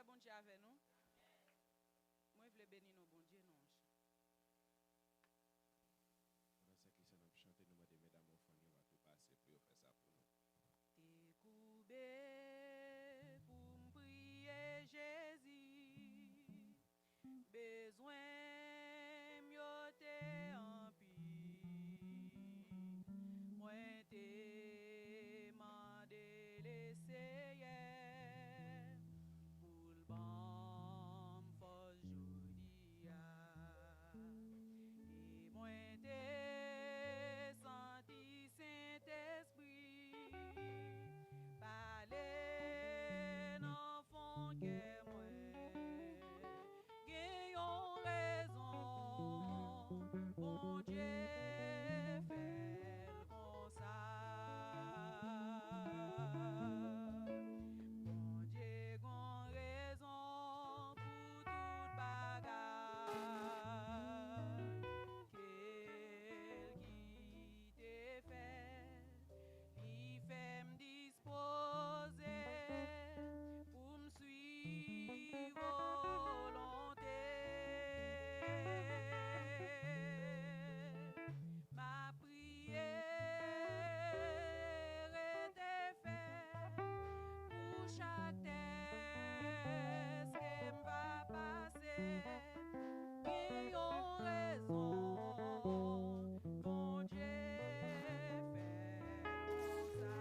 bon Dieu avec nous. Moi, je veux bénir nos bon Dieu, non. Pendant ce Christian a chanté, nous mettons mesdames au fond, nous va tout passer pour faire ça pour nous. T'es courbé pour me prier Jésus. Besoin mieux t'es en pis. Moi t'es mandé l'essayer. Pour le bon force jodia. Et moi t'es senti Saint-Esprit. Parler non font que moi. Gagnons raison. Bon Dieu fait comme ça. Bon Dieu gon raison pour toute bagarre. Quel qui t'est fait, il fait me disposer pour me suivre volonté. Ma prière était faite pour chaque test qui va passer. Gagnons raison, bon Dieu fait comme ça.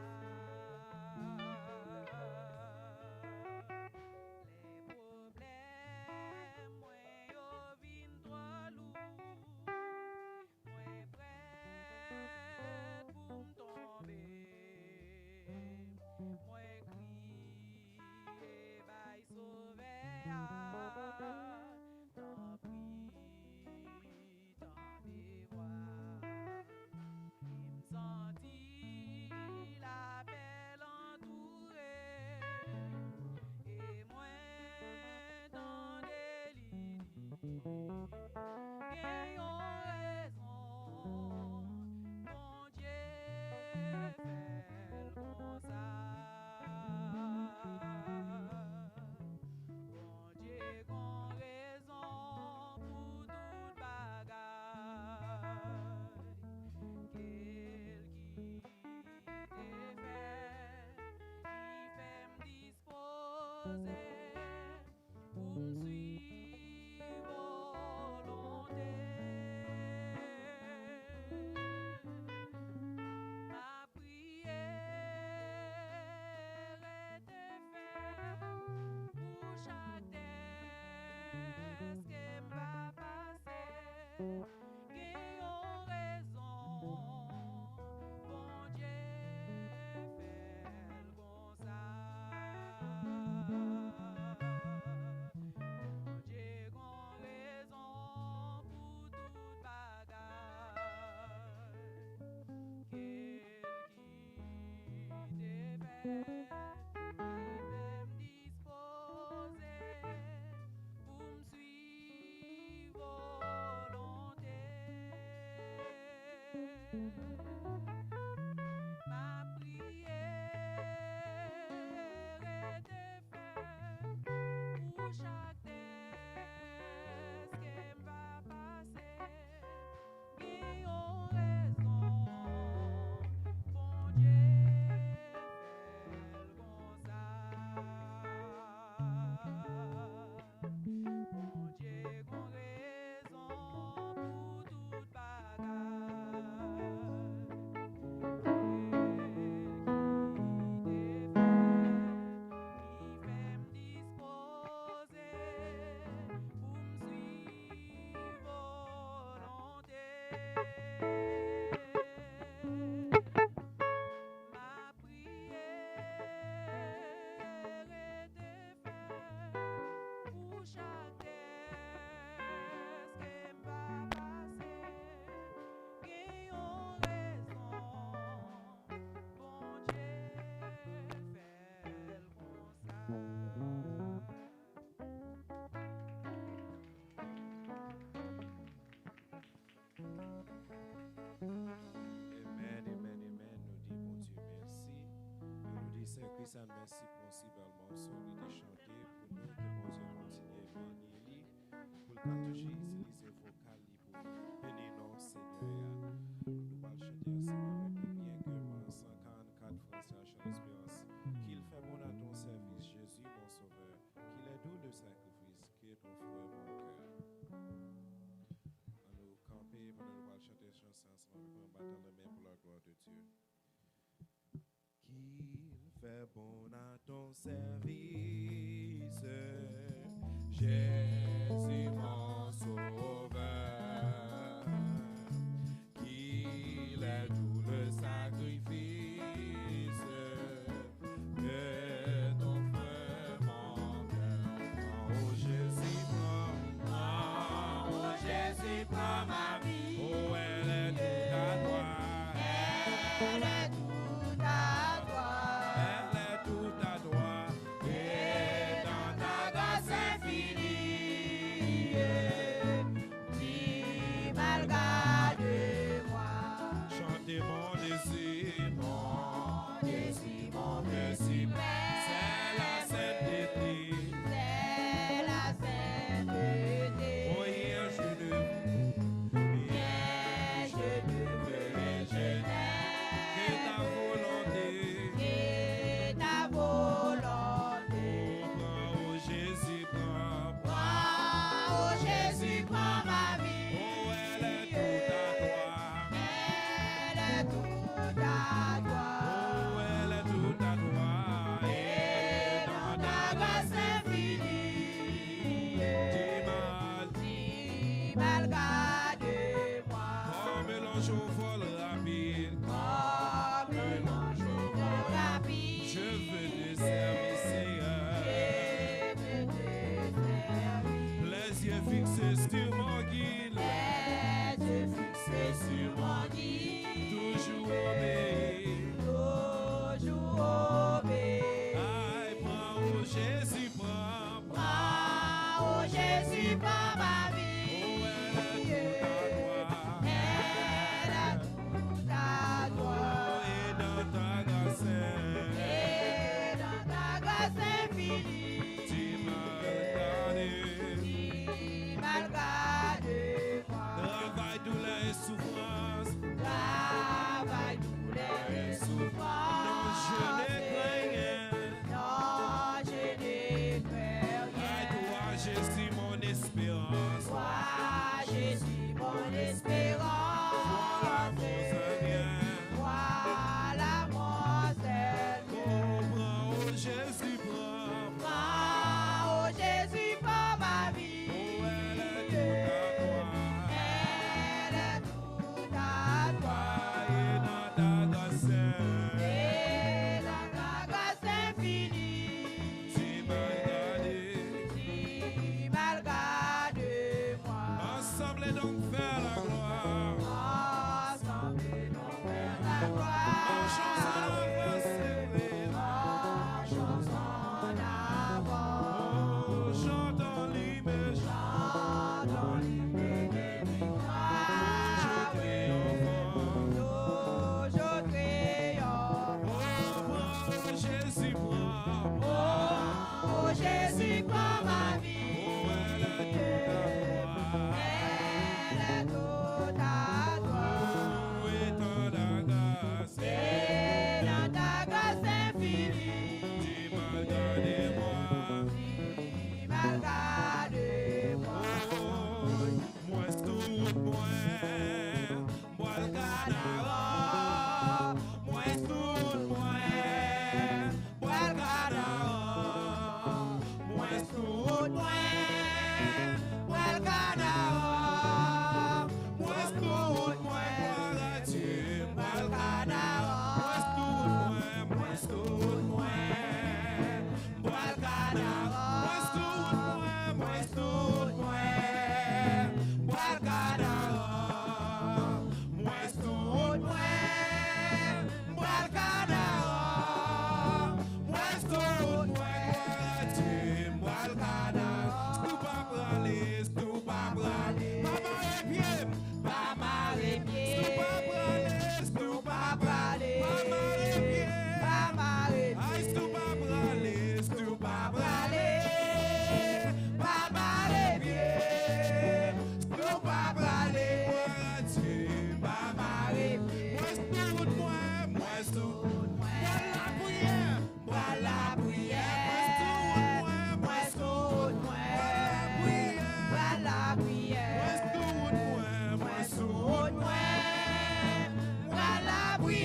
Les problèmes, moi yo vin trop lourd. Moi prête pour m'tomber. Moi crier by sauver. Tant pis, tant dévoir. Il me sentit la belle entourée. Et moi dans des lits. Gagnons raison, bon Dieu fait comme ça. Bon Dieu gon raison pour toute bagarre. Quel qui t'est fait, il fait me disposer pour me suivre volonté. Ma prière était faite pour chaque test qui va passer. Gagnons raison, bon Dieu fait comme ça. Bon Dieu gon raison pour toute bagarre. Quel qui t'est fait, il fait me disposer pour me suivre volonté. Ma prière était faite pour chaque test qui va passer. Gagnons raison, bon Dieu fait comme ça. Bon Dieu gon raison pour toute bagarre. Il fait me disposer pour me suivre volonté. Ma prière était faite pour chaque test qui va passer. Gagnons raison, bon Dieu fait comme ça. Amen, amen, amen. Nous disons bon Dieu merci. Et nous disons Saint Christ merci principalement sur lui de chanter pour nous. Que bon toucher ici les vocales pour bénir nos Seigneur. Nous allons chanter ensemble avec lui, bien que moi, 144 François Charles Espérance, qu'il fait bon à ton service, Jésus, mon sauveur, qu'il est doux le sacrifice, qui est offert mon cœur. Nous camper, nous allons chanter cette chanson ensemble avec nous, battant les mains pour la gloire de Dieu. Qu'il fait bon à ton service, Jésus mon sauveur, qu'il est tout le sacrifice que ton frère mon cœur. Oh Jésus, prends ma vie. Oh, elle est toute à toi. Elle est toute à toi. Elle est toute à toi. Et dans ta grâce infinie, dis malgré moi. Chantez mon désir, mon désir, mon désir. C'est la sainteté. C'est la sainteté. Oh, hier je ne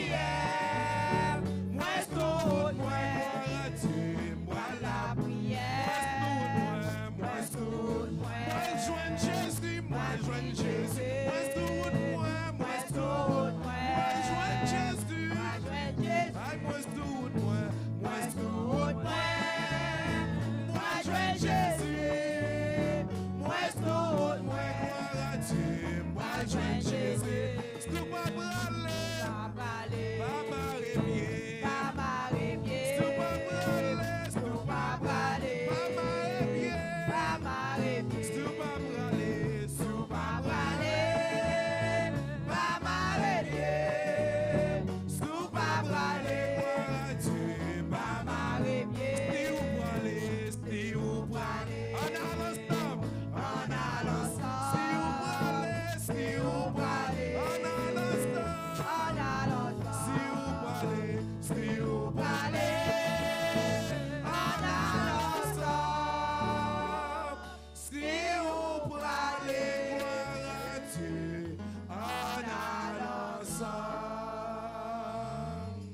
prière, moi tout moi, moi la prière, moi tout moi, Moi joindre Jésus, moi joindre Jésus. Moi tout moi, moi tout moi. Moi joindre Jésus. moi joindre Jésus, Ay, moi tout moi, moi tout moi. moi joindre Jésus, moi tout moi, Gloire à Dieu, moi joindre Jésus. Si tu pas parler, pas parler, pas marrer bien. pas marrer bien, Si tu pas parler, si tu pas parler, pas marrer bien. pas marrer bien, Si tu pas parler, si tu pas pas parler, pas marrer bien, si tu pas pas parler, gloire à Dieu, pas marrer bien, si tu parler, si tu parler. On a le stop, on a l'ensemble, si tu parler, si tu parler. On a le stop, on a l'ensemble, si tu parler, si tu parler, on a l'ensemble, Si on parlait, gloire à Dieu, on a l'ensemble.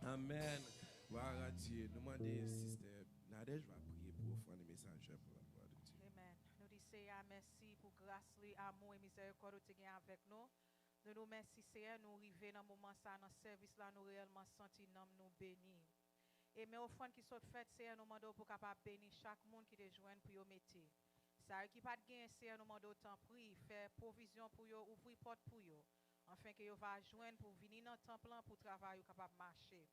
Amen. Gloire à Dieu. Nous demandons, Sister Nadège va prier pour offrir les messages pour la gloire de Dieu. Amen. Nous disons Seigneur, merci pour grâce, amour et miséricorde que tu as avec nous. Nous nous remercions Seigneur, nous arrivons dans le moment ça, dans le service là, nous réellement sentis nous bénis. Et mes offrandes qui sont faites, Seigneur, nous demandons pour capable bénir chaque monde qui te joint pour y métier. Ça qui pas de gain, Seigneur, nous demandons autant prier, faire provision pour eux, ouvrir porte pour eux, afin que vous va joindre pour venir dans le temple là pour travailler capable marcher.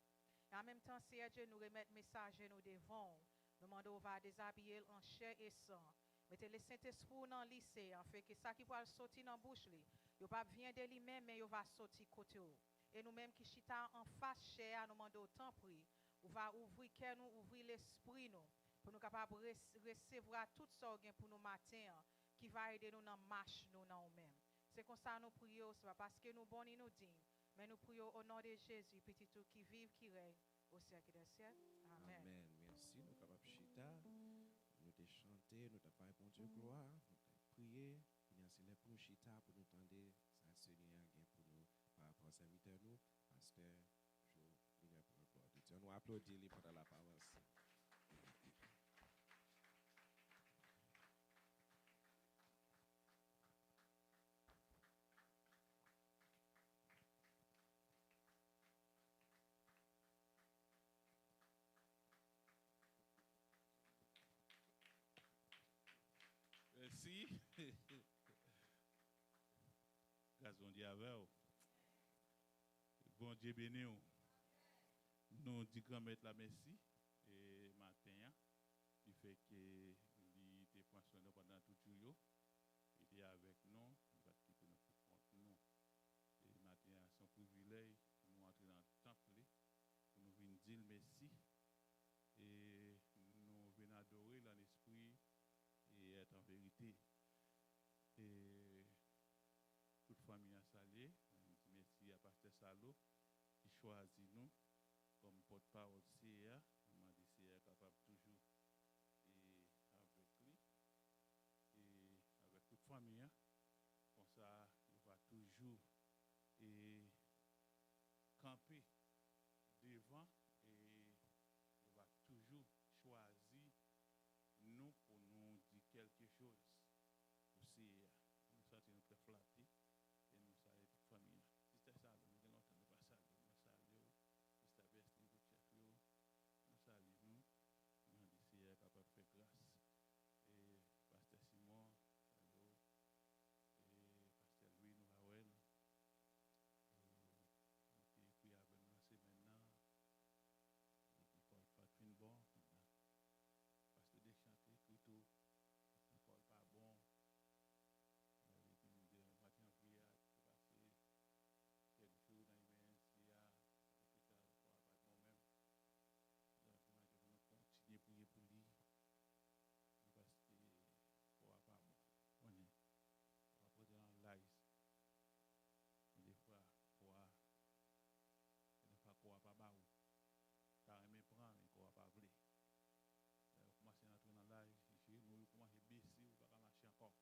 Et en même temps, Seigneur Dieu, nous remettre message nous devant. Nous demandons va déshabiller en chair et sang. Mettez le Saint-Esprit dans le lycée, afin que ça qui va sortir dans la bouche, il ne va pas venir de lui-même, mais il va sortir côté. Et nous-mêmes qui chita en face chair, nous demandons autant prier. On va ouvrir cœur nous, ouvrir l'esprit nous, pour nous capables recevoir tout ça pour nous matin, qui va aider nous dans la marche nous dans nous-mêmes. C'est comme ça nous prions, ce n'est pas parce que nous bons et nous dignes, mais nous prions au nom de Jésus, petit tout qui vive, qui règne au siècle des siècles. Amen. Amen. Merci. Nous sommes capables de chita. Nous te chanter, nous te faire bon Dieu gloire, nous te prier. Nous c'est les pour chita pour nous tendre ça Seigneur a gain pour nous par rapport à serviteur nous, pasteur Jo Ligne pour la gloire de Dieu. Nous applaudissons pendant la parole. Merci. Grâce bon Dieu avec vous. Bon Dieu béni vous. Nous disons grand maître la merci et matin qui fait que il était prend soin de nous pendant tout le jour. Il était avec nous, il va quitter nous pour compte nous. Et matin son privilège nous entrer dans le temple pour nous venir dire merci et nous venir adorer dans l'esprit et être en vérité. Et toute famille a salué. Merci à Pasteur Salo qui choisit nous comme porte-parole CA. On m'a dit CA capable toujours et avec lui et avec toute famille. Comme ça, il va toujours et camper devant et il va toujours choisir nous pour nous dire quelque chose pour CA. Nous sommes très flattés et nous saluons toute famille. Sister Salo, nous avons longtemps de pas saluer. Nous saluons Sister Bestin Gouchefio. Nous saluons nous. Nous avons dit CA capable de faire grâce. Et Pasteur Simon, salut. Et Pasteur Louis Nouvel. Nous avons prié avec nous la semaine là. Nicole Fatwin bon. Pasteur Deschanté, Crito. Nicole pas bon. Et puis nous devons matin en prière pour passer quelques jours dans l'IBNCA, l'hôpital pour avoir moi-même. Donc nous continuer à prier pour lui. Parce que pour avoir bon. On est. On va porter en live. Des fois, quoi pas baou. Car même prend, mais quoi pas vle. Commencer à entrer dans live, nous commencer à baisser, ou pas marcher encore.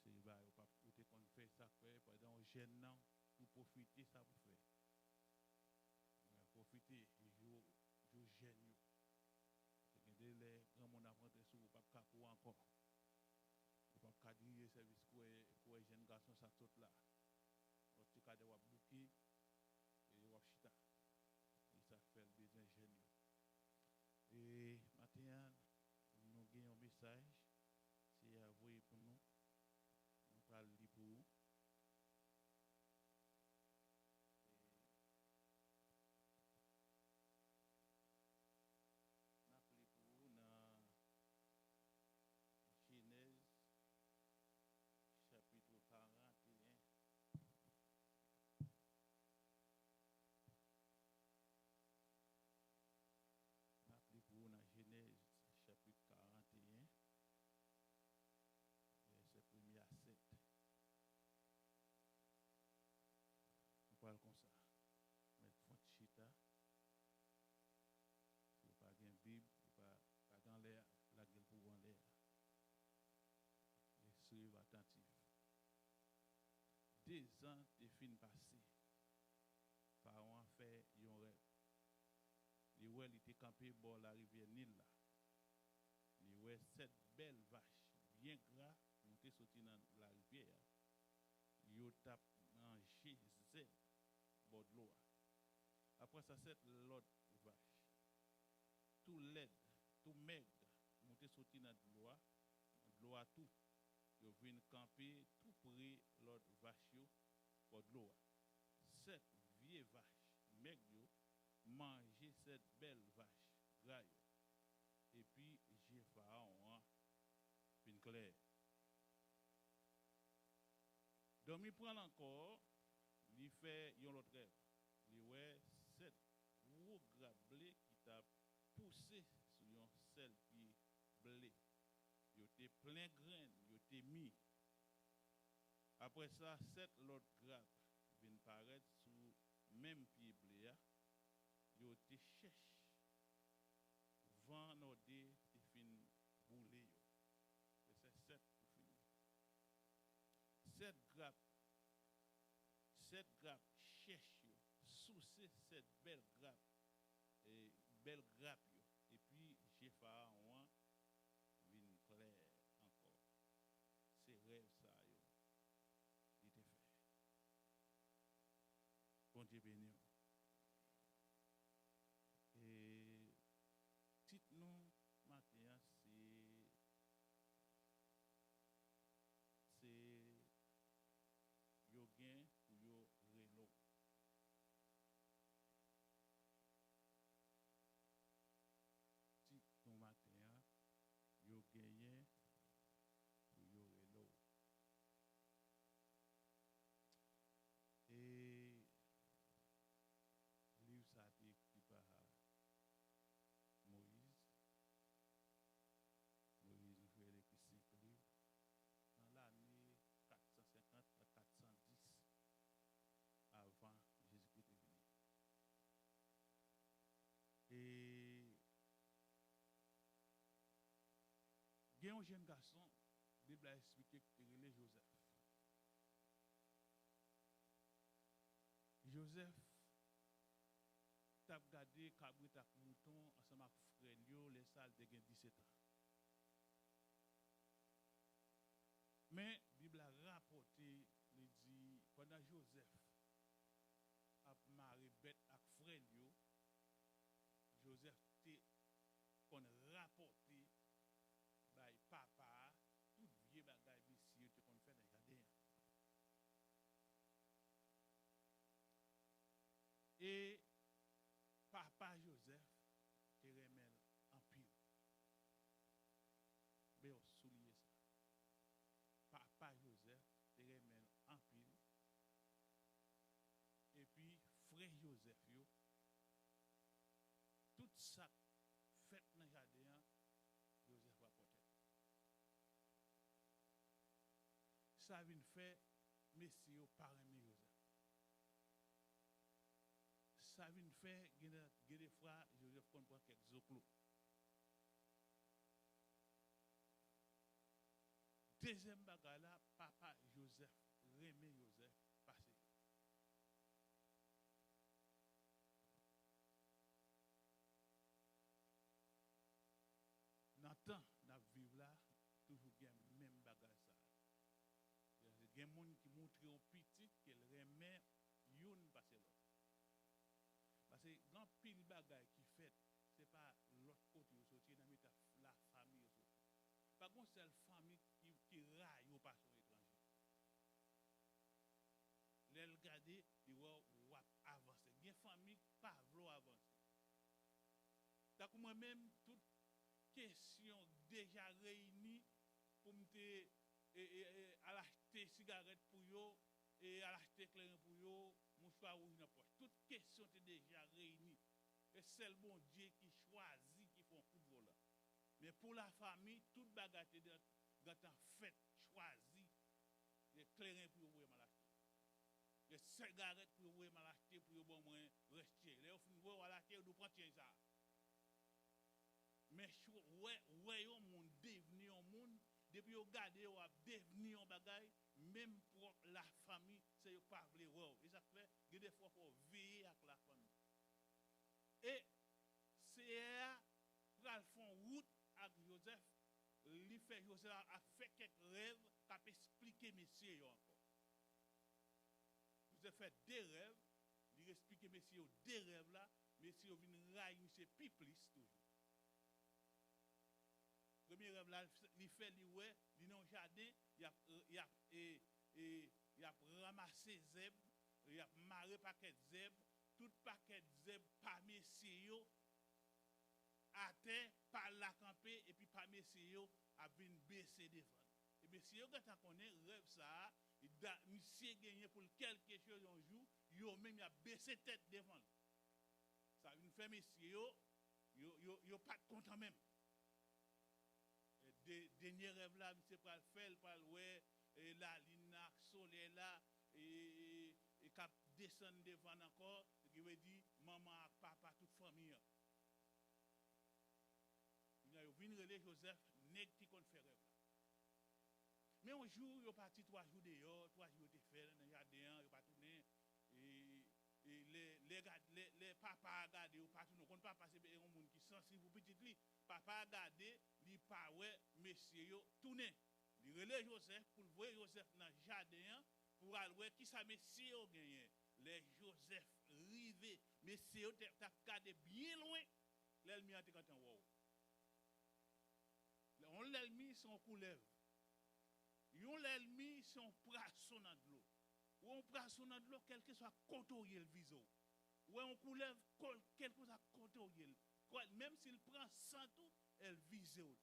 C'est bah ou pas ou te qu'on fait ça pendant jeune non ou profiter ça pour faire. Profiter, je gêne. C'est que les grands monde apprennent sur vous pas capou encore. Vous pas cadrer service pour les jeunes garçons ça tout là. En tout cas de wa bouquer et wa chita. Et ça fait le besoin gêne. Et maintenant nous avons un message c'est à vous pour nous. On parle pour vous. Genèse chapitre 41. Rappelez pour vous dans Genèse chapitre 41, verset 1er à 7. On parle comme ça. Mettre fond chita. Si vous n'avez pas de Bible, vous n'avez pas dans l'air, la gueule pour en l'air. Suivre attentif. 2 ans de fin passé. Pharaon a fait un rêve. Il était campé bord la rivière Nil là. Il voit 7 belles vaches bien gras monter sortir dans la rivière. Il tap mangé Z bord de l'eau. Après ça 7 l'autre vache. Tout laide, tout maigre monter sortir dans l'eau à tout. Yo vinn camper tout près l'autre vache yo pour de l'eau. 7 vieilles vaches maigres yo manger 7 belles vaches gras yo. Et puis j'ai Pharaon fin clair. Donc il prend encore, il fait yon l'autre rêve. Il ouais 7 gros gras blé qui t'a poussé sur yon seul pied blé. Yo te plein grain, yo te mis. Après ça, 7 l'autre grappe viennent paraître sous même pied blé. Yo te cherche. Vent nordé te fin boulé yo. C'est 7 pour finir. 7 grappes cherche yo. Sous ces 7 belles grappes et belles grappes yo. Et puis j'ai Pharaon vin clair encore. C'est rêve ça yo. Il était fait. Bon Dieu béni. Et titre nous matin c'est yo gain pour yo relo. Titre nous matin yo gagné pour yo relo. Et livre ça a été écrit par Moïse. Moïse nous fait écrit 5 livres dans l'année 450 à 410 avant Jésus-Christ est venu. Et il y a un jeune garçon, la Bible a expliqué que c'était Joseph. Joseph t'a gardé cabrit ak mouton ensemble avec frère Lio, les salles de 17 ans. Mais la Bible a rapporté, il dit, pendant Joseph a marié bête avec frère Lio, Joseph te qu'on rapporté by papa tout vieux bagay monsieur te qu'on fait dans jardin. Et papa Joseph te remet en pile. Mais on souligne ça. Papa Joseph te remet en pile. Et puis frère Joseph yo tout ça fait dans jardin Joseph va porter. Ça vient faire messieurs parents Joseph. Ça vient faire des fois Joseph comprend quelques oclos. Deuxième bagarre là, papa Joseph remet Joseph passé. temps n'a vivre là, toujours gain même bagage ça. Il y a des gens qui montrent au petit qu'elle remet une passer l'autre. Parce que grand pile bagage qui fait, c'est pas l'autre côté au sorti dans la famille au sorti. Par contre, c'est la famille qui raille au passé étranger. Les regarder, ils vont avancer. Il y a une famille qui pas vouloir avancer. Donc moi-même, toute question déjà réunie pour me à l'acheter cigarette pour yo et à l'acheter clairin pour yo, mouchoir rouge dans poche. Toute question est déjà réunie. Et c'est le bon Dieu qui choisit qui font coup de volant. Mais pour la famille, toute bagarre est en fait choisi. Les clairins pour vous mal acheter. Les cigarettes pour vous mal acheter pour vous bon moins rester. Les offres vous mal acheter vous prendre ça. Mais ouais yo monde devenu un monde depuis vous garder vous devenu un bagaille même pour la famille c'est pas vle wow. Et ça fait que des fois faut veiller avec la famille. Et c'est pour faire route avec Joseph, il fait Joseph a fait quelques rêves qui peut expliquer messieurs encore. Joseph fait des rêves, il explique messieurs des rêves là, messieurs viennent railler monsieur piplis toujours. Premier rêve là, il fait lui ouais, il dans jardin, il a ramassé zèbre, il a marré paquet de zèbre, tout paquet de zèbre par messieurs à terre par la camper et puis par messieurs a vinn baisser devant. Et messieurs quand on connaît rêve ça, monsieur gagné pour quelque chose un jour, yo même a baissé tête devant. Ça vient faire messieurs yo pas content même. Dernier rêve là, monsieur pas le faire, pas le ouais, et la ligne soleil là et cap descendre devant encore, qui veut dire maman, papa, toute famille. Il y a vinn relé Joseph, nèg qui kon fait rêve. Mais un jour, il parti 3 jours dehors, 3 jours te fait dans le jardin, il pas tourner et les papa regardé ou pas tourner, kon papa c'est un monde qui sensible pour petit lui. Papa regardé, il pas ouais monsieur yo tourner. Il relé Joseph pour voir Joseph dans le jardin pour aller qui ça monsieur yo gagné. Les Joseph rivé, monsieur t'a regardé bien loin, l'ennemi a été quand en wow. On l'ennemi son couleuvre. Yon l'ennemi son poisson dans l'eau. Ou on poisson dans l'eau quel que soit côté le viso. Ou on couleuvre quel que soit côté même s'il prend 100 tout, elle vise tout.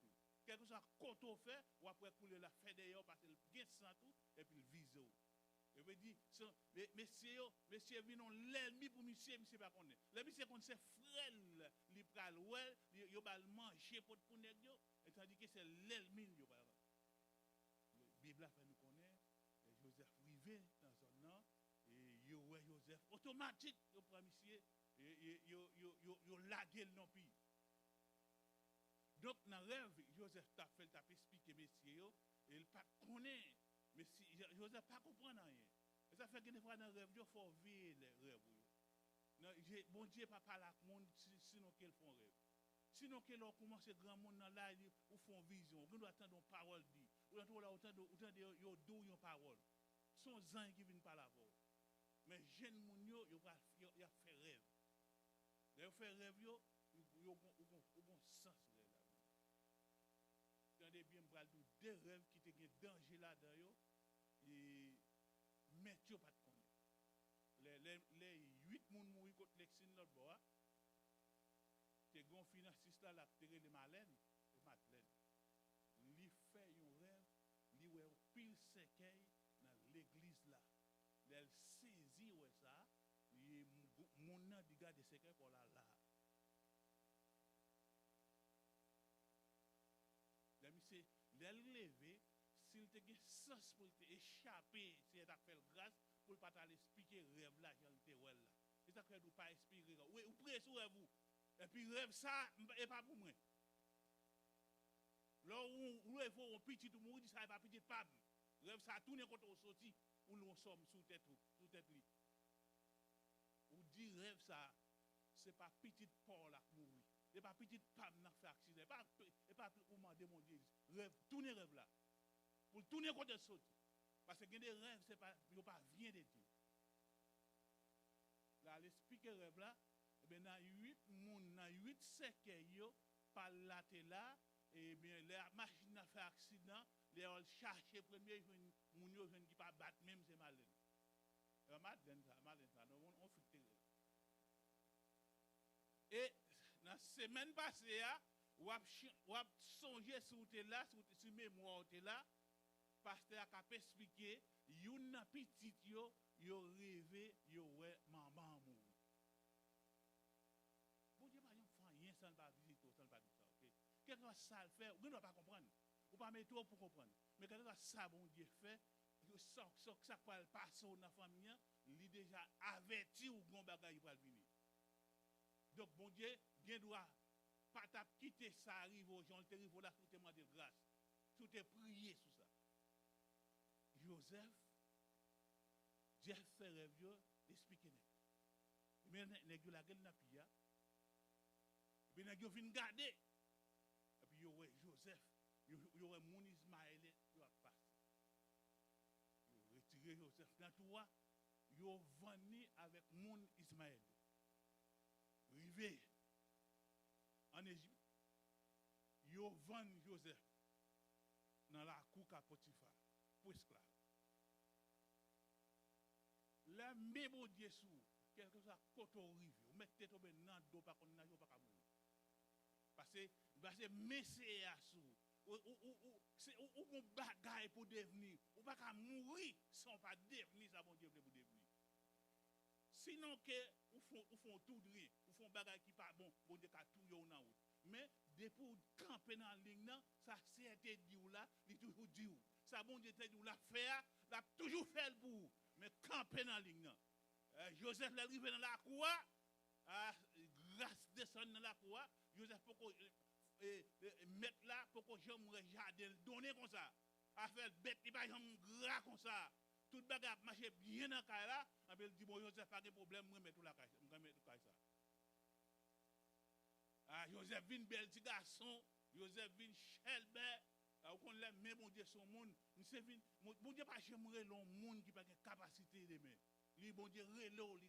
Quel que soit côté fait ou après couler la fait d'ailleurs parce qu'elle gagne 100 tout et puis il vise. Je veux dire monsieur vient l'ennemi pour monsieur pas connaît. Le monsieur connaît c'est frêle, il pral ouais, il va manger pour nèg yo. Et tandis que c'est l'ennemi yo pas. La Bible a fait nous connaître Joseph rivé dans son nom et yo ouais Joseph automatique yo prend monsieur et yo lagué le non pi. Donc dans rêve Joseph t'a expliquer monsieur yo et il pas connaît mais si Joseph pas comprendre rien. Et ça fait que des fois dans rêve il faut veiller les rêves yo. Non bon Dieu pas parler avec monde sinon qu'ils font rêve. Sinon que l'on commence grand monde dans là ou font vision, on doit attendre une parole dit. Ou autant de yo do une parole. Son gens qui viennent par la voix. Mais jeune moun yo a fait rêve. Yo fait rêve yo bon sens rêve là. Tendez bien bral deux rêves qui te gen danger là dedans yo et mais tu pas de connaître. Les 8 moun mouri contre Lexine l'autre bois. Te gon financiste là terre de Malène et Madeleine. Li fait un rêve, li wè pile cercueil dans l'église là. Elle saisi ouais ça, mon nan di garde cercueil pour là. La monsieur l'elle levé, s'il te gen sens pour échapper, si elle t'a fait grâce pour pas t'aller expliquer rêve là, j'en te ouais là. Et ça fait ou pas expliquer. Oui, ou près sur vous. Et puis rêve ça et pas pour moi. Là où il faut un petit tout mourir, ça pas petit pas. Rêve ça tourner quand on sorti ou l'on somme sous tête lui. Ou dit rêve ça c'est pas petit pour la mourir. Et pas petite femme n'a fait accident. Et pas pour demander mon Dieu, rêve, tourner rêve là. Pour tourner côté sorti. Parce que des rêves, c'est pas, ils pas vient de Dieu. Là, l'expliquer rêve là, et bien dans 8 moun, dans 8 cercueils, par là, là, et bien la machine a fait accident, les ont cherché premier, moun yo qui pas battre même c'est malin. Malin ça, on fait terre. Et dans la semaine passée, ou a songé sur là, sur mémoire là, pasteur a expliqué, yon petit yo rêvé, yo ouais maman mou. Bon Dieu, pas yon fait rien sans pas visiter, sans pas dire ça, OK? Quelque chose ça le fait, vous ne doit pas comprendre. Ou pas mettre trop pour comprendre. Mais quelque chose ça bon Dieu fait, yo ça va passer dans la famille, il déjà averti ou gon bagay va venir. Donc bon Dieu, bien doit pas t'a quitter ça arrive aux gens, te arrive là pour te demander grâce. Tout est prié sur ça. Joseph, Dieu fait rêve, expliquez nous. Mais nèg la gueule n'a pia. Et puis nèg vinn garder. Et puis yo Joseph, yo mon Ismaël yo a passé. Yo retiré Joseph dans tout yo venu avec mon Ismaël. Rivé en Égypte. Yo vend Joseph dans la cour à Potiphar pour esclave. La même bon Dieu sous quelque chose à côté rive, vous mettez tomber dans dos pas qu'on n'a pas mourir. Parce que messie à sous ou on bagaille pour devenir, ou pas qu'à mourir sans pas devenir ça bon Dieu pour devenir. Sinon que ou font tout de rien, ou font bagaille qui pas bon, bon Dieu ka tout yo nan route. Mais depuis camper dans ligne là, ça c'est dit ou là, il toujours dit ou. Ça bon Dieu te dit ou la faire, l'a toujours fait pour vous. Mais camper dans ligne là. Joseph l'arrivé dans la cour, grâce descend dans la cour, Joseph pour mettre là pour que j'aimerais jardin donner comme ça. A faire bête, il pas jamais gras comme ça. Tout bagarre marche bien dans la là, il dit bon Joseph pas de problème, moi mettre tout la caille, moi mettre tout ça. Joseph vin bel petit garçon, Joseph vin chelbert, ou qu'on l'aime mais bon Dieu son monde, monsieur vin bon Dieu pas j'aimerais l'on monde qui pas de capacité de main. Lui bon Dieu relo, lui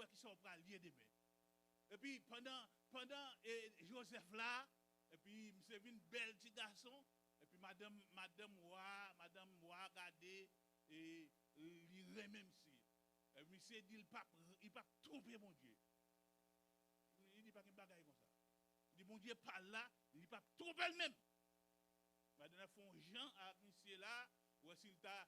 qui sont pas lié de main. Et puis pendant Joseph là, et puis monsieur vin bel petit garçon, et puis madame moi regardé et il même si monsieur dit il pas tromper mon Dieu. Il dit pas qu'il bagaille comme ça. Il dit bon Dieu pas là, il dit pas tromper le même. Madame font Jean à monsieur là, ou s'il t'a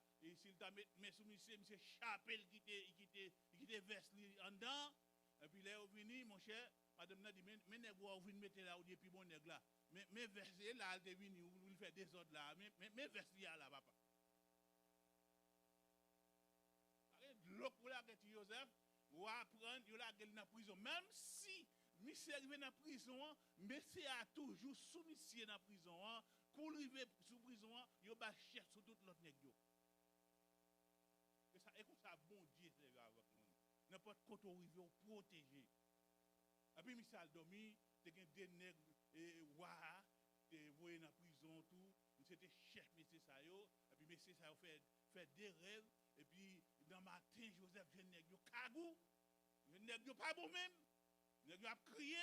mais sous monsieur chapelle qui était veste en dedans et puis là il venu mon cher, madame n'a dit mais nèg ou vinn mettre là ou dit puis bon nèg là. Mais verset là il est venu il fait des ordres là, mais verset là papa. L'autre pour la Joseph, ou apprendre, il a dans la prison. Même si monsieur arrivé dans la prison, monsieur a toujours sous monsieur dans la prison. Pour arriver sous prison, il a chef sur tout l'autre nègre. Et ça est comme ça, bon Dieu, c'est avec nous. N'importe quoi où il veut protéger. Et puis monsieur a dormi, il y a des nègres, et ouah, il voyé dans la prison, tout. C'était chef, monsieur ça, et puis monsieur ça fait des rêves. Et puis, dans le matin, Joseph, je n'ai pas kagou. Je n'ai pas bon même. Je n'ai pas crié.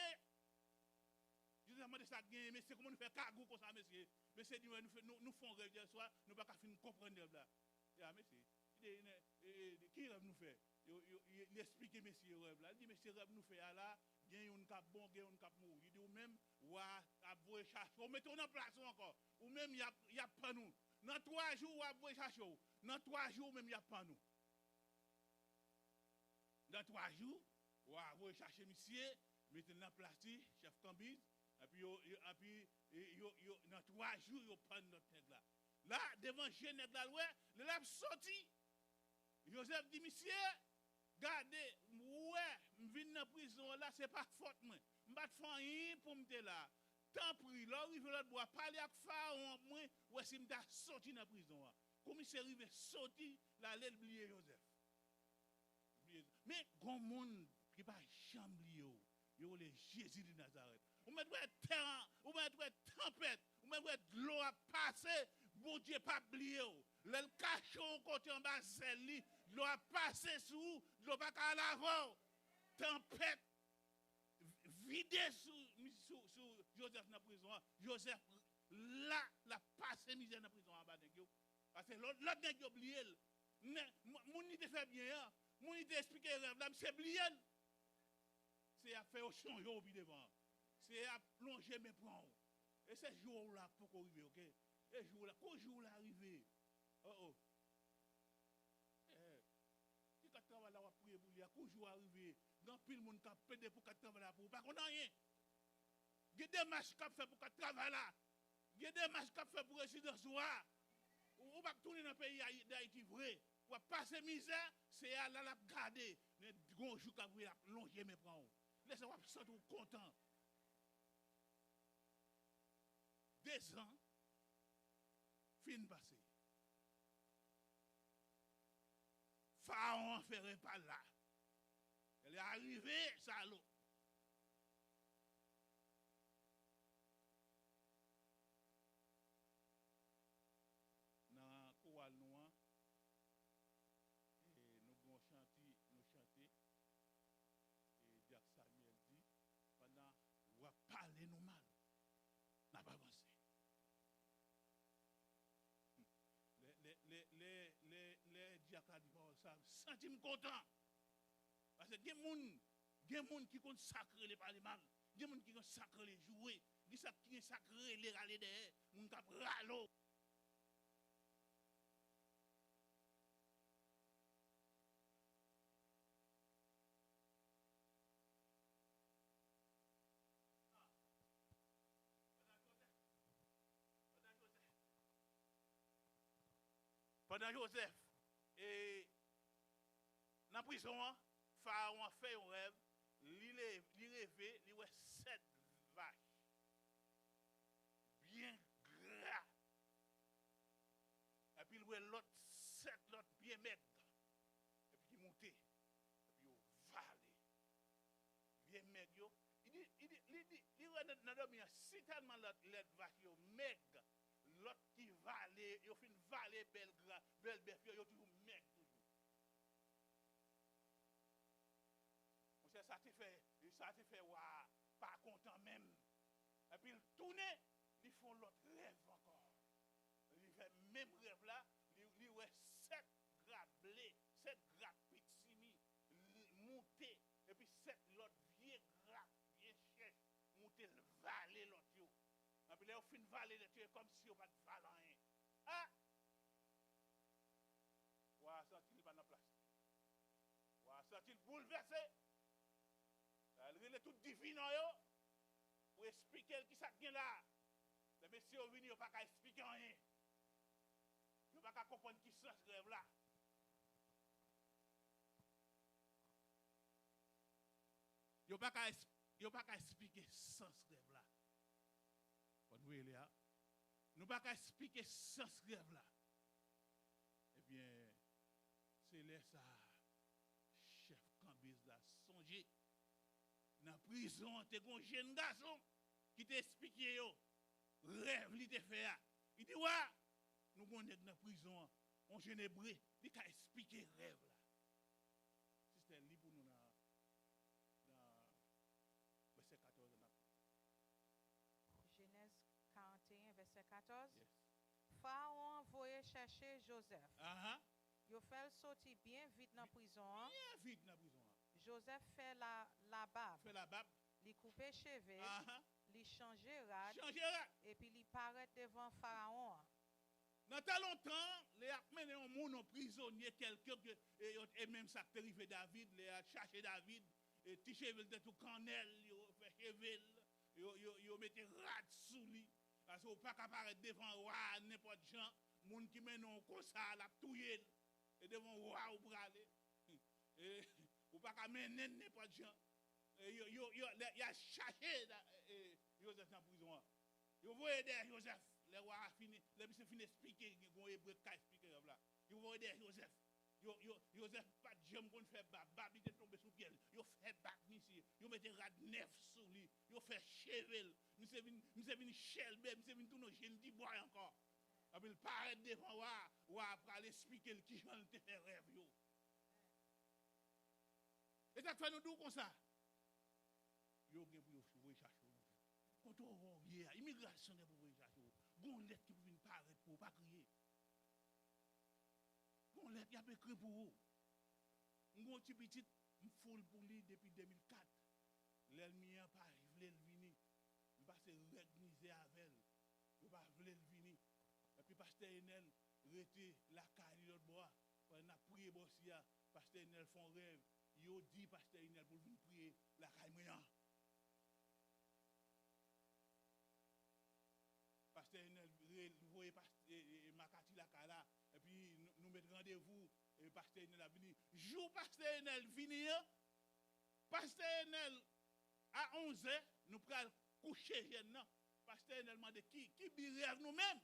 Je lui ai demandé ça, mais c'est comment nous faisons kagou comme ça, monsieur. Monsieur dit, nous faisons rêve hier soir, nous ne pouvons pas comprendre rêve là. Ah, monsieur, qui rêve nous fait? Il explique, monsieur, rêve là. Il dit, monsieur, rêve nous fait là, il y a un cap bon, il y a un cap mou. Il dit, ou même, ou à vous chercher, ou mettons en place encore. Ou même, il n'y a pas nous. Dans 3 jours, vous chercher. Dans 3 jours, même, il n'y a pas nous. Dans 3 jours, vous cherchez monsieur, mettez dans la plastique, chef Cambise, et puis, dans 3 jours, vous prenez notre nègre là. Là, devant jeune nègre là, le l'a sorti. Joseph dit, monsieur, regardez, je viens dans la prison là, ce n'est pas faute, moi. Je ne vais pas faire rien pour me là. Tant pis, là, il veut boire, parler avec Pharaon, moi, ou est-ce qu'il m'a sorti dans la prison. Comme il s'est arrivé sorti, là, il a oublié Joseph. Mais, grand monde qui pas chamblié, il appelé Jésus de Nazareth. Ou mettre terre, ou mettre tempête, ou mettre l'eau à passer, bon Dieu pas oublié. Le cachot côté en bas, c'est lui, l'eau a passé sous, l'eau pas à l'avant. Tempête, vidé sous Joseph dans la prison. Joseph, là, la passé misère dans la prison en bas de Dieu. Parce que l'autre nèg yo oublié. Mon idée fait bien, mon idée expliquer rêve là, c'est oublié. C'est à faire au champ yo puis devant. C'est à plonger mes prends. Et ce jour là pour qu'on arrive, OK? Et jour là, quand jour là arrivé. Oh. Si quand travail là on prier pour lui, quand jour arrivé, dans pile monde qui pédé pour quand travail là pour pas qu'on rien. Il y a des matchs qui fait pour quand travail là. Il y a des matchs qui fait pour résidence là. Ou pas tourner dans le pays d'Haïti vrai. Ou passer misère, c'est à la garder. Les gros jours qui a longer mes prends. Laissez-moi sentir content. 2 ans, fin passé. Pharaon ferait pas là. Elle est arrivée, salaud. Dans Koual Noir, nous avons chanté, et Jacques Samuel dit, pendant vous parler nous mal, n'a pas avancé. Les diacres disent ça, senti content. Parce que il y a des gens qui consacrent les parler mal, il y a des gens qui consacrent les jouer, il y a des gens qui consacrent les râler derrière, les gens qui râlent. Pendant Joseph, et dans la prison, Pharaon a fait un rêve, il rêvé, il a 7 vaches, bien gras. Et puis il a l'autre 7 l'autre bien maigres. Et puis il montait, et puis il valait. Bien maigre. Il a dans si tellement l'autre vache maigre. L'autre qui valait, il fait une vallée belle bœuf, il est toujours mec toujours. Ça te fait, waouh, pas content même. Et puis il tourne, ils font l'autre rêve encore. Il fait même rêve là, il ouais 7 gras blé, 7 gras pitsimi, monté, et puis 7 l'autre vieux gras, bien cher, monté le vallée l'autre. Et puis là, au fin de vallée, tu es comme si on pas de valent. Ah! Ouah, senti-il pas dans la place. Ouah, senti-il bouleversé. Il est tout divin, pour expliquer qui ça vient là. Les messieurs viennent, ils n'ont pas qu'à expliquer rien. Ils n'ont pas qu'à comprendre qui sens grève là. Ils n'ont pas qu'à expliquer sens grève là. Nous ne pouvons pas expliquer ce grève là. Eh bien, c'est là ça, chef Cambis là, songez. Dans la prison, tu as un jeune garçon qui t'a expliqué, rêve, il t'a fait. Il dit, ouais, nous sommes dans la prison, on jeune hébreu, il t'a expliqué rêve là. Si c'était libre pour nous dans verset 14. Genèse 41, verset 14. Yes. Pharaon envoyé chercher Joseph. Il fait sortir bien vite dans la prison. Bien vite dans la prison. Joseph fait la barbe. Fait la barbe. Il coupe cheveux. Il change rad. Et puis il paraît devant Pharaon. Dans tant longtemps, les a mené un monde prisonnier, quelqu'un, et même ça qui arrivé David, les a cherché David, et petit cheveux de tout cannelle, il fait cheveux, il mettait rad sous lui. Parce qu'on ne peut pas apparaître devant roi, n'importe qui, monde qui mène comme ça, la touille, et devant roi ou bralé. Et on ne peut pas mener n'importe qui. Il a cherché Joseph dans la prison. Il voyait derrière Joseph, le roi a fini, le monsieur fini d'expliquer, il y a un hébreu qui a expliqué là. Il voyait derrière Joseph. Joseph pas de jambes qu'on fait bab, il est tombé sous pied. Il fait bab ici. Il mettre rad neuf sur lui, yo fait chevel, monsieur vinn chelbe, monsieur vinn tout nos jeunes dit boy encore. Après il paraît devant ou après aller expliquer qui j'en te fait rêve yo. Et ça fait nous dire comme ça. Yo gen pour yo chercher. Quand on hier, immigration est pour chercher. Gon lettre qui vinn paraître pour pas crier. Gon lettre y a écrit pour vous. Gon petit m'foule pour lui depuis 2004. L'ennemi a pas voulu venir. Parce que réuniser avec elle. Il pas voulu venir. Et puis pasteur Enel rete la caille l'autre bois. On a prié bossia, pasteur Enel font rêve. Yo dit pasteur Enel pour venir prier la caille moyen. Pasteur Enel voyez Makati la kala et puis nous mettre rendez-vous et pasteur Enel a venu. Jour pasteur Enel venir. Pasteur Enel à 11h nous pral coucher jeune. Pasteur Enel m'a dit qui birève nous-mêmes.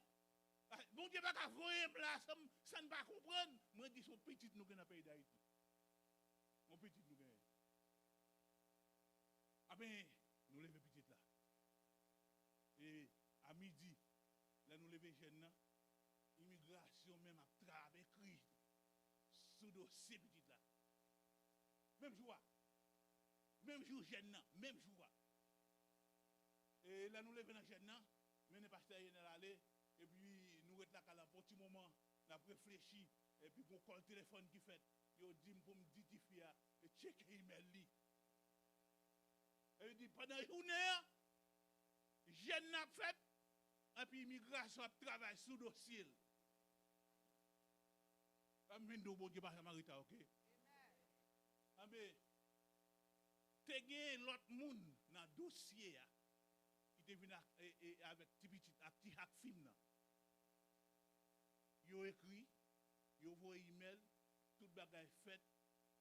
Bon Dieu pas voyer là ça ne pas comprendre. Moi dis son petit nous dans le pays d'Haïti. Mon petit nous gagne. Ah ben nous lever petit là. Et à midi là nous lever jeune immigration même à travers écrit sous dossier petit là. Même jour. Même jour jeune même jour. Et là nous lever dans jeune mais pasteur Enel aller et puis nous rete là un petit moment n'a réfléchi et puis on call téléphone qui fait yo dit pour me dire et checker email li et dit pendant une journée jeune n'a fait et puis immigration travaille sous dossier amen do bon Dieu pas marita OK amen te gen l'autre monde dans dossier qui te venu avec petit hack film là. Yo écrit, yo voye email, tout bagay fait,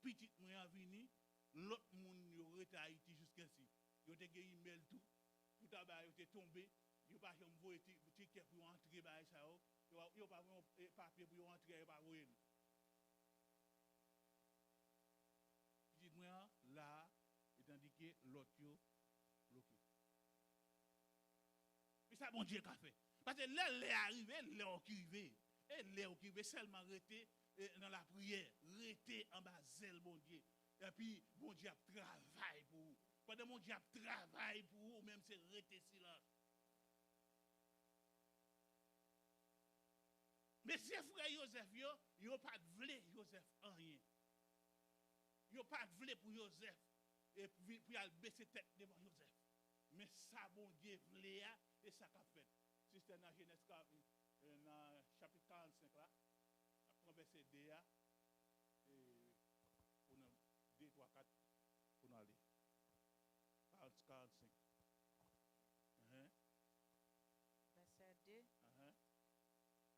petit moyen vini, l'autre monde yo rete Haïti jusqu'ici. Yo te gen email tout bagay yo te tombé, yo pas jamais voye ticket pour entrer bagay ça yo pas papier pour entrer yo pas voye. Petit moyen là, étant dit que l'autre yo bloqué. Et ça, bon Dieu, qu'a fait. Parce que là, il est arrivé, là, qui arrivé. Et là, qui arrivé, seulement rester dans la prière, rester en bas, zèle, bon Dieu. Et puis, bon Dieu, travaille pour vous. Pendant mon Dieu, travaille pour vous, même c'est rester silence. Mais ces frères Joseph, ils n'ont pas de vle Joseph en rien. Ils n'ont pas de vle pour Joseph. Et puis, il a baissé tête devant Joseph. Mais ça, bon Dieu, vle et ça qu'a fait. Si c'est dans Genèse dans chapitre 45 là, après verset 2 et pour 2, 3, 4 pour nous aller. 45. Verset 2.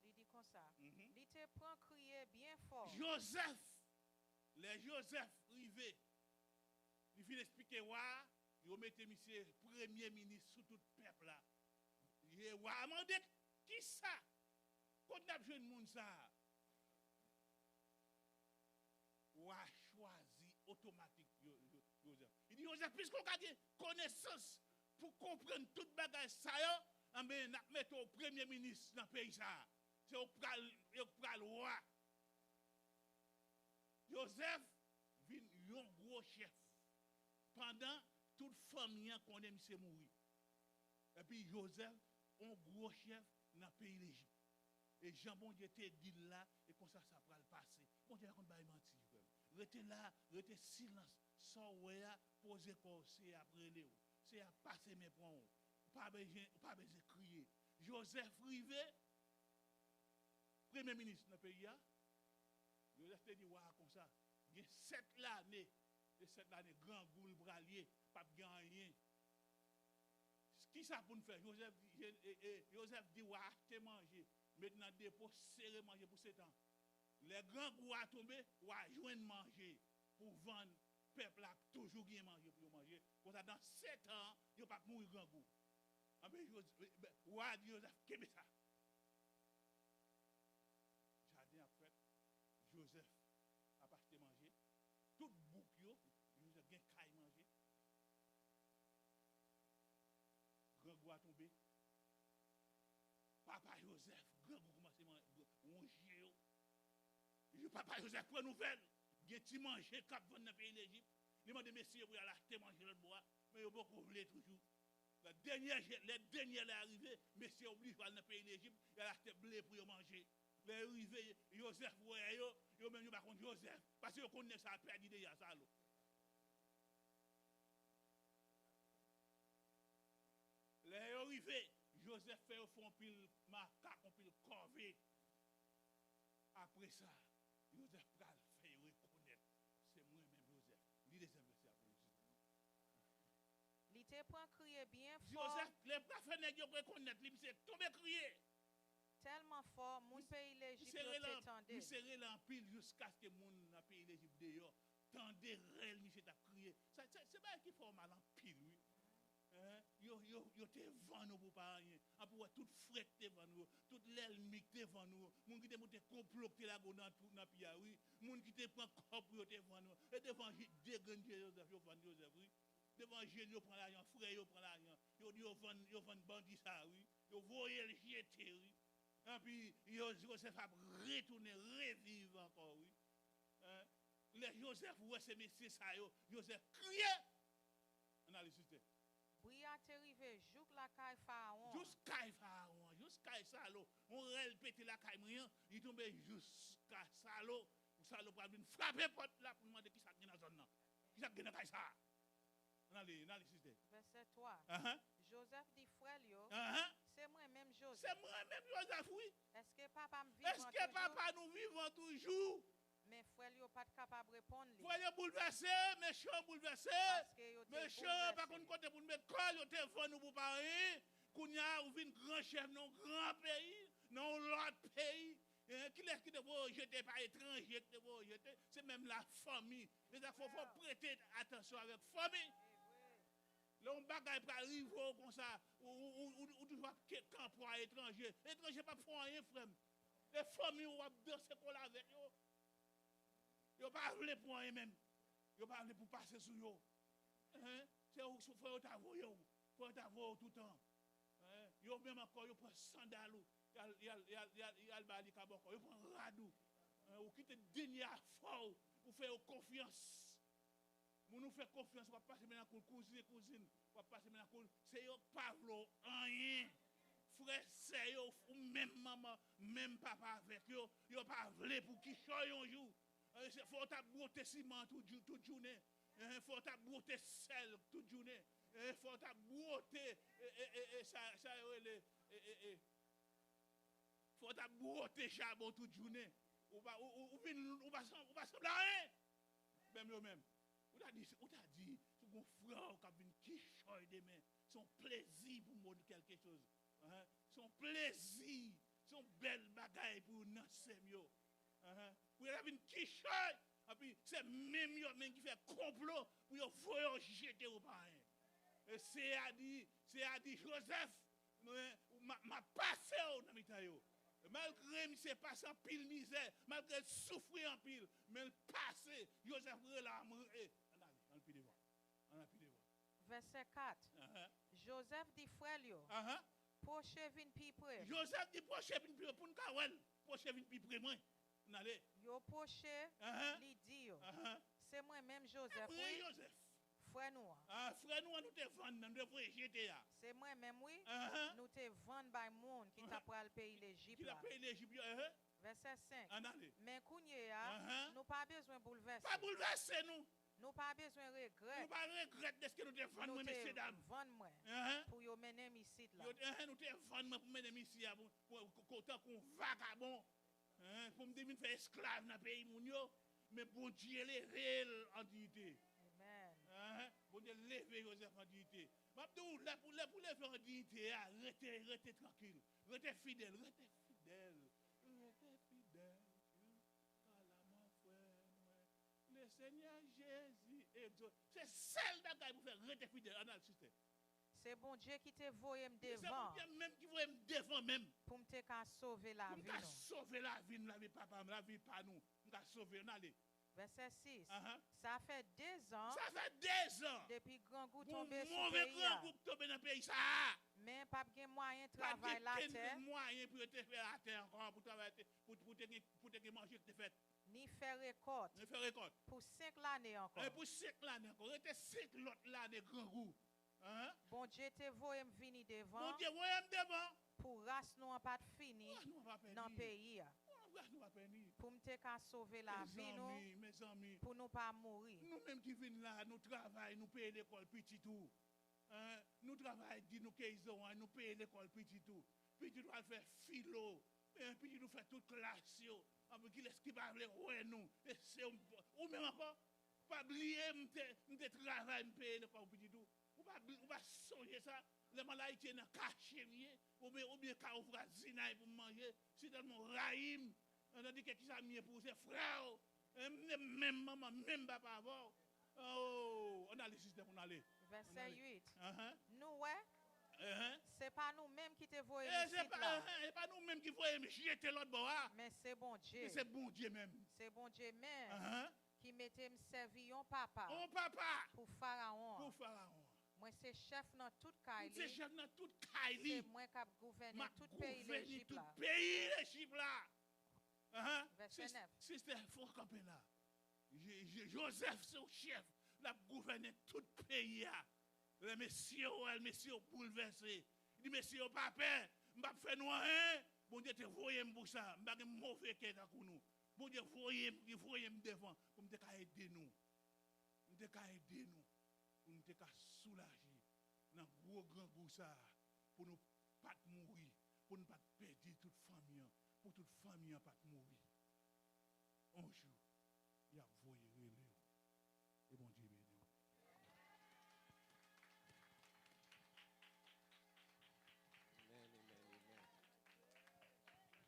Il dit comme ça. Il te prend crier bien fort. Joseph, les Joseph arrivés. Il vient expliquerว่าil mettait monsieur premier ministre sous tout le peuple là. Il a demandé qui ça? Quand on a besoin de monde ça? Ou a choisi automatique Joseph. Il dit Joseph, puisqu'on a des connaissances pour comprendre toute bagage ça, on va mettre au premier ministre dans le pays ça. C'est au roi. Joseph vient un gros chef. Pendant toute famille qu'on aime c'est mourir. Et puis Joseph, un gros chef dans le pays d'Égypte. Et Jean bon Dieu te dit là, et comme ça va le passer. Bon Dieu, on va mentir. Restez là, restez silence. Sans ouais, posez quoi, c'est après Léo. C'est à passer mes points. Pas besoin de crier. Joseph Rivé, premier ministre dans le pays, Joseph te dit, ouais, comme ça. Il y a 7 années. Et 7 années, grand goule bralier, pas gagné. Qui ça pour nous faire? Joseph dit, ouais, acheter manger. Maintenant, dépôt serré manger pour 7 ans. Les grands goûts à tomber, ouais, joindre manger pour vendre. Peuple a toujours bien manger pour manger. Comme ça, dans 7 ans, il n'y a pas mourir grand goût. Mais ouais, Joseph, qu'est-ce que ça? Jardin a fait, Joseph a pas acheté manger. Tout bouc yo, Joseph gen kay manger. bois tomber. Papa Joseph, grand commencement ronger. Papa Joseph prend nouvelle. Il y a petit manger cap dans le pays d'Égypte. Il m'a dit messieurs pour aller acheter manger le bois, mais il beaucoup voulu toujours. Les derniers là arrivé, messieurs obligé dans le pays d'Égypte, il a acheté blé pour manger. Les arrivés Joseph yo même pas contre Joseph parce que connaît ça perdu déjà ça là. Les arrivés Joseph fait au fond pile macaque, pile corvée. Après ça, Joseph pral fait reconnaître c'est moi-même Joseph. Lis les versets après Joseph. Il te prend crier bien fort. Joseph, les prophètes nèg yo reconnaître, il s'est tombé crier. Tellement fort, mon pays l'Égypte Il serrait là en pile jusqu'à ce que mon pays l'Égypte dehors. Tendez réel, monsieur t'a crié. C'est pas qui fait mal en pile, oui. Yo te vend nous pour pas rien. Après toute frette te vend nous, toute l'aile mic te vend nous. Moun qui te monte comploter la go dans pays oui. Moun qui te prend corps pour te vend nous. Et devant déganger Joseph, yo vend Joseph oui. Devant Jésus yo prend l'argent, frère yo prend l'argent. Yo vend bandit ça oui. Yo voyer le jeter oui. Et puis Joseph a retourné, revivre encore oui. Les Joseph ouais ces messieurs ça yo, Joseph crié. On a le succès. Oui, a arrivé jouk la caille Pharaon. Jusqu'à Pharaon, jusqu'à Salo. On rel pété la caille moyen, il tombe jusqu'à Salo. Salo pour venir frapper porte là pour demander qui ça dans la zone là. Qui ça dans caille ça. On a le système. Verset 3. Joseph dit frère yo. C'est moi même Joseph. C'est moi même Joseph oui. Est-ce que papa me vivant toujours? Est-ce que papa nous vivons toujours? Mais frère yo pas capable de répondre. Frère yo bouleversé, méchant bouleversé. Méchant pas qu'on côté pour nous mettre col, yo te vend nous pour parler. Kounya ou vinn grand chef non grand pays, non l'autre pays. Qui est-ce qui devait jeter par étranger qui devait jeter? C'est même la famille. Il faut prêter attention avec la famille. L'on bagaille pour arriver comme ça, ou toujours camp pour étranger. Étranger pas font rien, frère. Les familles ou danser pour la avec eux. Yo pas voulu pour rien même. Yo pas voulu pour passer sur yo. C'est où faut t'avoir faut t'avoir tout le temps. Yo même encore yo prend sandal yal bali kaboko, yo prend radou. Ou quitte dernier fort, ou faire confiance. Moun nous fait confiance, on va passer maintenant pour cousine, on va passer maintenant pour c'est yo Pavlo rien. Frère c'est yo ou même maman, même papa avec yo pas voulu pour qui choy un jour. Faut ta broter ciment toute journée. Faut ta broter sel toute journée. Faut ta broter ça faut ta broter charbon toute journée. Ou pas sembler rien. Même yo même. Ou t'a dit c'est mon frère qui vient qui choy demain. Son plaisir pour montrer quelque chose. Son plaisir, son belle bagaille pour nancer yo. Pour y avoir qui choy. Et puis c'est même yo même qui fait complot pour yo voyer jeter au pain. Et c'est à dire Joseph m'a passé dans mitayo. Malgré il s'est passé en pile misère, malgré souffrir en pile, mais le passé Joseph l'amour on a plus devant. Verset 4. Joseph dit frère yo. Proche vin pi près. Joseph dit proche vin pi pour nous proche vin pi près moi. On allez. Yo proche li dit yo. C'est moi même Joseph. Oui Joseph. Frère nous. Frère nous te vendre, nous devons jeter là. C'est moi même oui. Nous te vendre by monde qui t'a pral pays l'Égypte. Qui t'a pays l'Égypte. Verset 5. Mais kounye nous pas besoin bouleverser. Pas bouleverser nous. Nous pas besoin regret. Nous pas regret de ce que nous te vendre messieurs dames. Vendre moi pour yo mener ici là. Nous te vendre pour mener ici pour tant qu'on vagabond. Pour me dire faire esclave dans pays moun yo, mais bon Dieu les réel en dignité. Amen. Bon Dieu lever Joseph en dignité. M'abdou là pour lever en dignité, restez tranquille, restez fidèle. Le Seigneur Jésus est Dieu. C'est celle d'agaille pour faire rester fidèle en le système. C'est bon Dieu qui te voye me devant. C'est bon Dieu même qui voye me devant même. Pour me sauver la vie. Pour me sauver la vie, la vie papa, la vie pas nous. Me sauver on allez. Verset 6. Uh-huh. Ça fait 2 ans Ça fait 2 ans. depuis grand goût Pour tombé sur mauvais le pays. grand groupe tomber dans le pays, ça. Mais pas de moyen de Pas travailler la de terre, moyen pour te faire la terre encore, pour travailler, pour te manger que tu fais. ni faire récolte Ne faire récolte. pour 5 l'année encore. Et pour 5 l'année encore, il était 5 l'autre l'année grand goût. Hein? Bon Dieu te voye me venir devant Mon Dieu, voyez devant. pour race nous en pas fini Nous va pas dans le pays. Nous va pas ni. Pour me te ka sauver la vie nous, Mes amis. pour nous pas mourir. Nous même qui venons là, nous travaillons, nous payons l'école petit tout. Hein? Nous travaillons, nous payons, nous payons l'école petit tout. Petit doit faire philo. Petit nous fait toute classe. Qui est-ce qui va ouais nous? Ou même encore, pas oublier, nous travaillons, nous payons l'école petit tout. Ou pas songer ça. Les malades qui sont cachés, ou bien quand on va zinaï pour manger, c'est tellement raïm. On a dit que qui ça mieux pour ses frères. Même maman, même papa avant. Oh, on a le système, on a les. Verset 8. Uh-huh. Nous, ouais, Uh-huh. c'est pas nous-mêmes qui te voyons C'est ici, là, pas nous-mêmes qui voyons jeter l'autre bois. mais c'est bon Dieu. C'est bon Dieu même. C'est bon Dieu même Uh-huh. qui mettait me servir un papa Oh papa, pour Pharaon. pour Pharaon. Moi, c'est chef dans toute C'est Kaili. chef dans toute C'est Kaili. moi qui gouverne Ma tout pays gouverner l'Égypte tout là. pays l'Égypte là. Uh-huh. Verset 9. Sister, il faut camper là. Joseph, c'est le chef. La gouverner tout le pays là. Les messieurs bouleversés. Il dit, messieurs, pas peur. Je ne vais pas faire rien. Bon Dieu, te voyez pour ça. Je ne vais pas mauvais cœur pour nous. Bon Dieu, voyez me devant. Pour me aider nous. Pour me aider nous. Pour nous soulager. Dans le gros grand goût ça. Pour nous pas mourir. Pour ne pas perdre toute famille. Pour toute famille pas mourir. Un jour, il y a voyé relais. Et bon Dieu béni. Amen, amen, amen. Ah, Dieu, bon Dieu, merci. Amen, amen, amen, amen.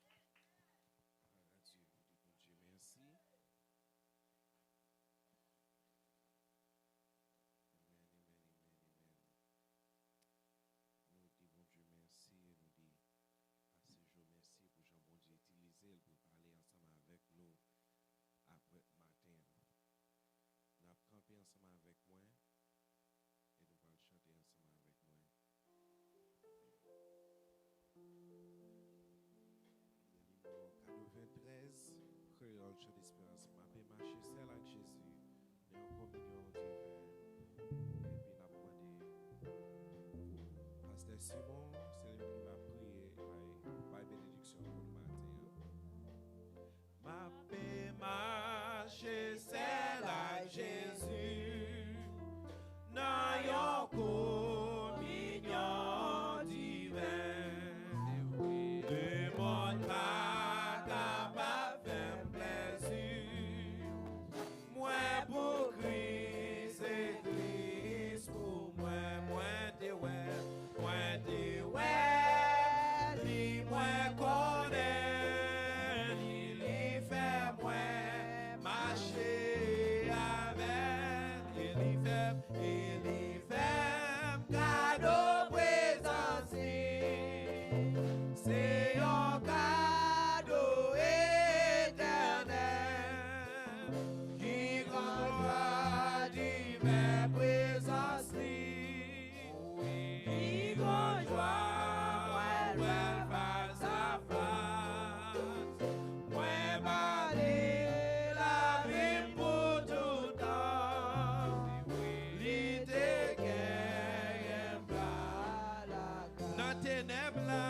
Nous disons bon Dieu merci et nous disons à ce jour merci pour Jean bon Dieu utiliser pour parler ensemble avec nous après matin. Nous avons campé ensemble avec moi et nous allons chanter ensemble avec moi. Le numéro 93, Créole Chant d'Espérance, m'a fait marcher seul avec Jésus, mais en communion divin. Et puis, n'a demandé pour Pasteur Simon, c'est lui qui va prier par bénédiction pour le matin. M'a fait marcher seul avec Jésus, dans yon communion divin. De mon pas capable faire plaisir. Moi pour Christ et Christ pour moi. Moi de ouais, li moi connaît, li fait moi marcher avec, il fait cadeau présence. C'est un cadeau éternel qui grandit divine présence. Qui grandit face à face. Moi, balai la vie pour tout temps. L'idée qu'elle dans ténèbres là,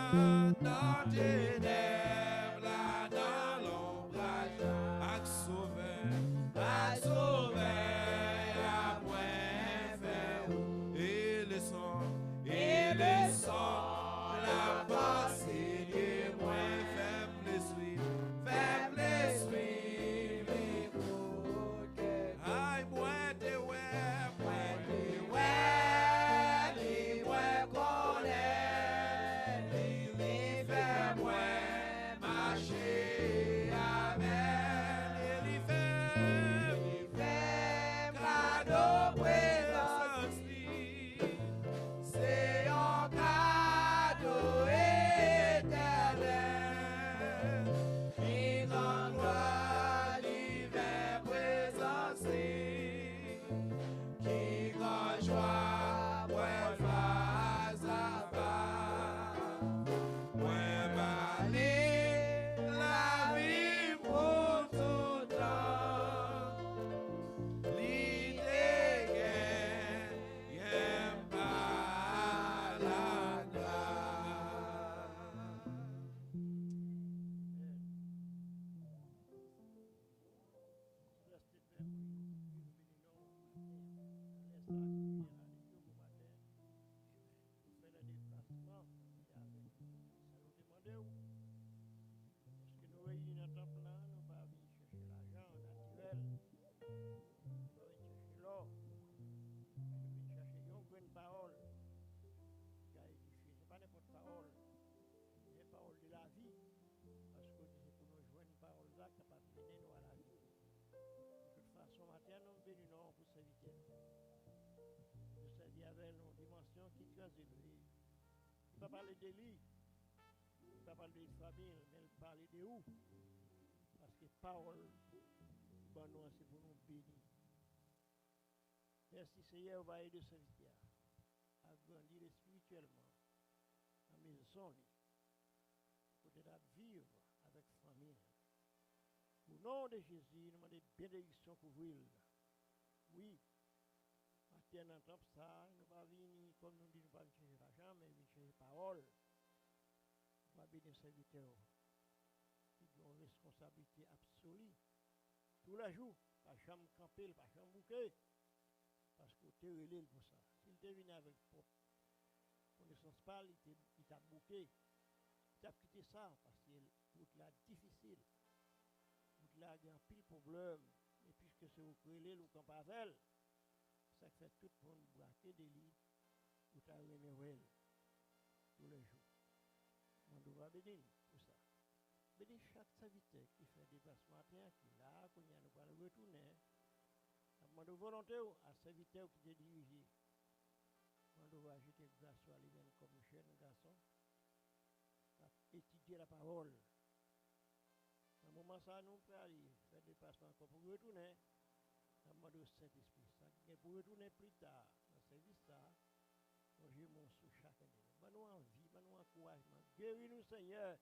dans ténèbres là, dans l'ombrage, à sauver, à moins faire, et le sang, la pensée de moins faible esprit, aïe, moi de ouais, les moi connaît, les fait moi. volonté ou. Parce que nous réunis dans le temple là, nous ne pas venir chercher l'argent naturel. Nous ne pas venir chercher l'or. Nous venons chercher une bonne parole qui a édifié. Ce n'est pas n'importe parole. C'est une parole de la vie. Parce que c'est pour nous jouer une parole là qui va mener nous à la vie. De toute façon, matin, nous bénissons pour servir. Nous servir avec une dimension qui est très élevée. Il ne va pas parler de lui, il ne va pas parler de famille, mais il va parler de où. Parce que parole, bon, nous, c'est pour nous bénir. Merci Seigneur, va aider ce serviteur à grandir spirituellement, à maison, peut-être à vivre avec famille. Au nom de Jésus, nous demandons bénédiction pour vous. Oui, matin dans le ça, nous ne pas venir, comme nous disons, nous ne pas chercher l'argent, mais nous chercher parole. Nous va bénir serviteur qui ont une responsabilité absolue. Tous les jours, pas chambre camper, pas chambre bouquet. Parce que tu es relé pour ça. S'il te venu avec connaissance parle, il t'a bouqué. Il t'a quitté ça parce que route là difficile. Route là il y a un pile problème. Et puisque c'est au relé ou camp avec, ça fait tout le monde braquer des lits ou t'as remis tous les jours. On doit bénir pour ça. Bénir chaque serviteur qui fait des déplacements matin, qui là, qu'on y a nous pas le retourner. Demande volonté à serviteur qui est dirigé. On doit ajouter grâce à lui-même comme jeune garçon. Étudier la parole. À un moment ça, nous pouvons aller faire des passements encore pour retourner. Demande au Saint-Esprit. Ça, pour retourner plus tard dans ce service ça, moi j'ai mon sous chacun de nous. Nous envie, nous encouragement. Guéris-nous Seigneur.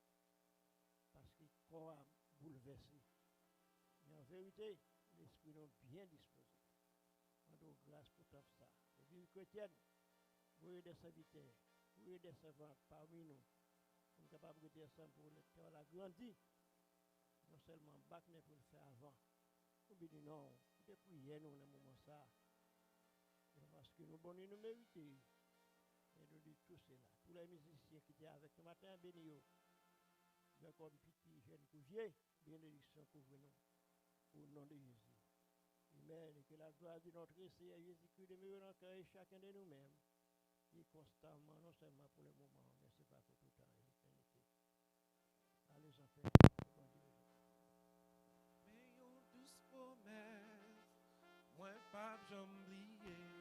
Parce que le corps a bouleversé. Mais en vérité, l'esprit nous bien disposé. On doit grâce pour tout ça. L'Église chrétienne, vous des serviteurs, vous des servantes parmi nous. Nous sommes capables de dire ça pour le temps la grandi. Non seulement bac, mais pour le faire avant. Nous disons non, de prier nous dans ce moment ça. Parce que nous bonnes nous méritons. Et nous disons tout cela. Tous les musiciens qui étaient avec nous matin, bénis-nous. Comme petit jeune couvier, bénédiction couvre nous. Au nom de Jésus. Amen. Et que la gloire de notre Seigneur Jésus-Christ demeure dans le cœur de chacun de nous-mêmes. Et constamment, non seulement pour le moment, mais c'est pas pour tout le temps et l'éternité. Allez en paix. Mais yon douce promesse, moi pas j'oublier.